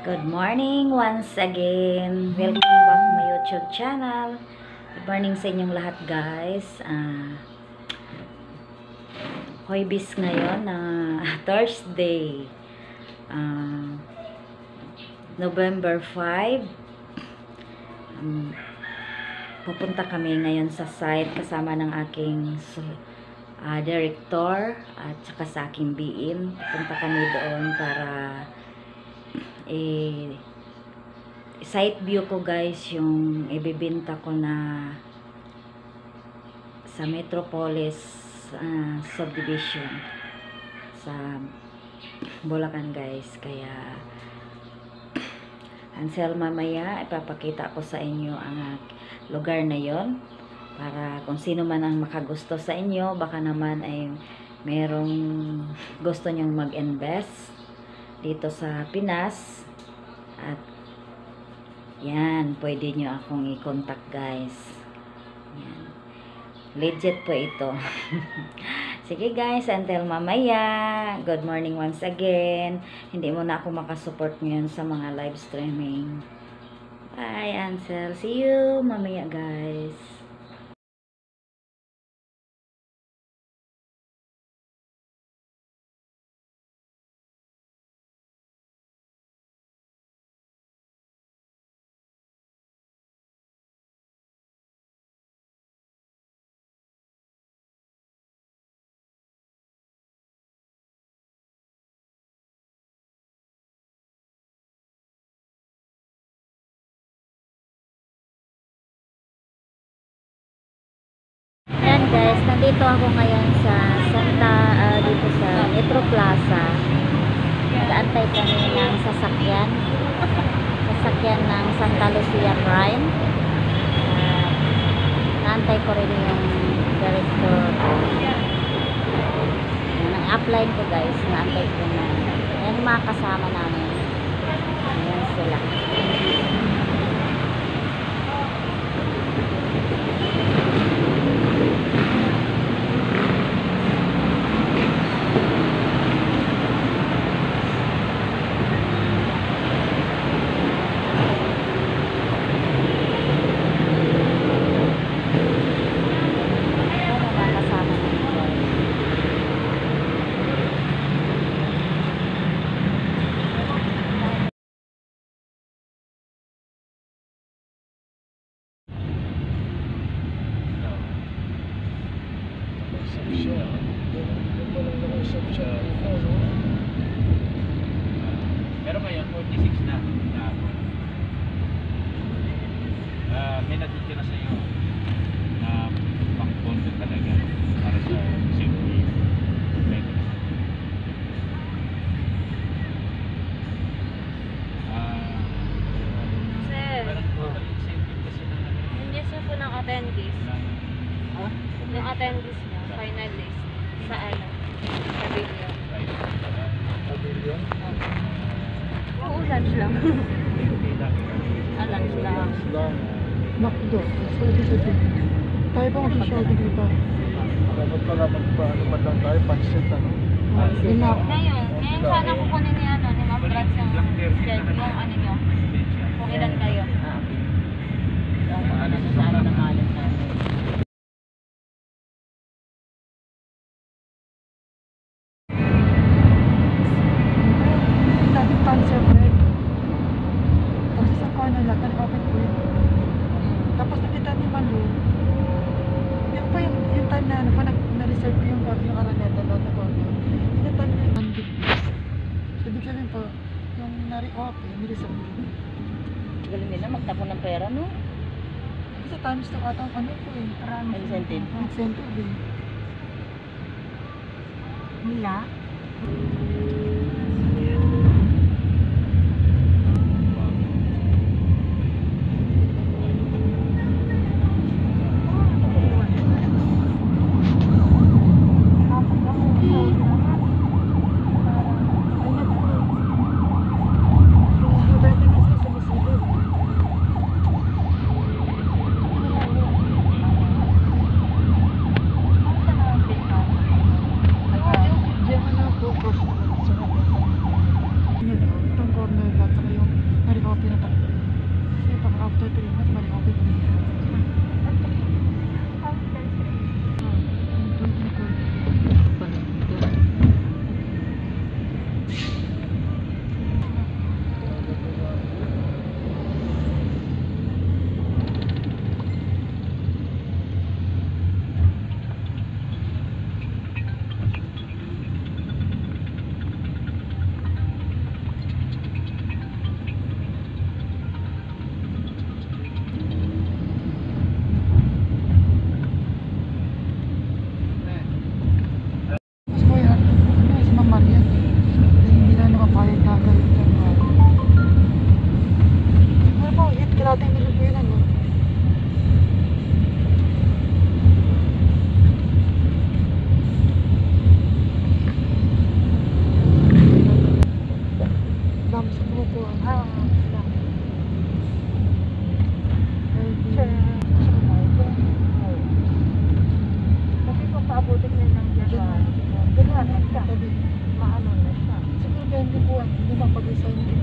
Good morning once again. Welcome back to my YouTube channel. Good morning sa inyong lahat, guys. Hoybis ngayon na Thursday. November 5. Pupunta kami ngayon sa site kasama ng aking director at saka sa aking BM. Pupunta kami doon para site view ko, guys, yung ibibenta ko na sa Metropolis subdivision sa Bulacan, guys. Kaya until mamaya ipapakita ko sa inyo ang lugar na yon para kung sino man ang makagusto sa inyo, baka naman ay merong gusto nyong mag-invest dito sa Pinas, at yan, pwede nyo akong i-contact, guys. Yan. Legit po ito. Sige, guys, until mamaya. Good morning once again. Hindi mo na ako makasupport ngayon sa mga live streaming. Bye, Ansel. See you mamaya, guys. Yan, guys, nandito ako ngayon sa dito sa Metro Plaza. Nag-aantay kami ng sasakyan ng Santa Lucia Prime. Naantay ko rin yung director. Nang-apply ko, guys, naantay ko na. Yan yung mga kasama namin. Ayan sila. Pero ngayon 46 na. May natitira sa iyo na pang-condo talaga para sa safety. Sir, Pero total incentive kasi na hindi siya po ng attendees. Yung attendees niya, final list. Sa ano? Sa video. Pavilion? Oo, lunch lang. Lunch lang. Lang. Makdo. Pwede sa din. Tayo ba mag-shopping dito? Dapat pala magpaano man lang tayo, pansit ano? Ngayon sana kukunin ni Ma'am Brad yung schedule, yung ano nyo. Kung ilan kayo. Yung ano sa ano na malam namin. Dating pansit bread. Tapos isang corner lang, open po yun. Tapos nakita ni Malu, yung pa yung time na ano pa, na-reserve ko yung Araneta doon na corner. Yung time na yung bandit. So, ibig sabihin po, yung nare-open, nireserve ko. Galing nila magtapon ng pera, no? Kasi times to ata ang ano po eh. Marami. Incentive. Incentive eh. Nila? Diyan mo na po, Ah, kasi kung paabutin niya ng January, maano na siya. Siguro 20 buwan, hindi mapag-resign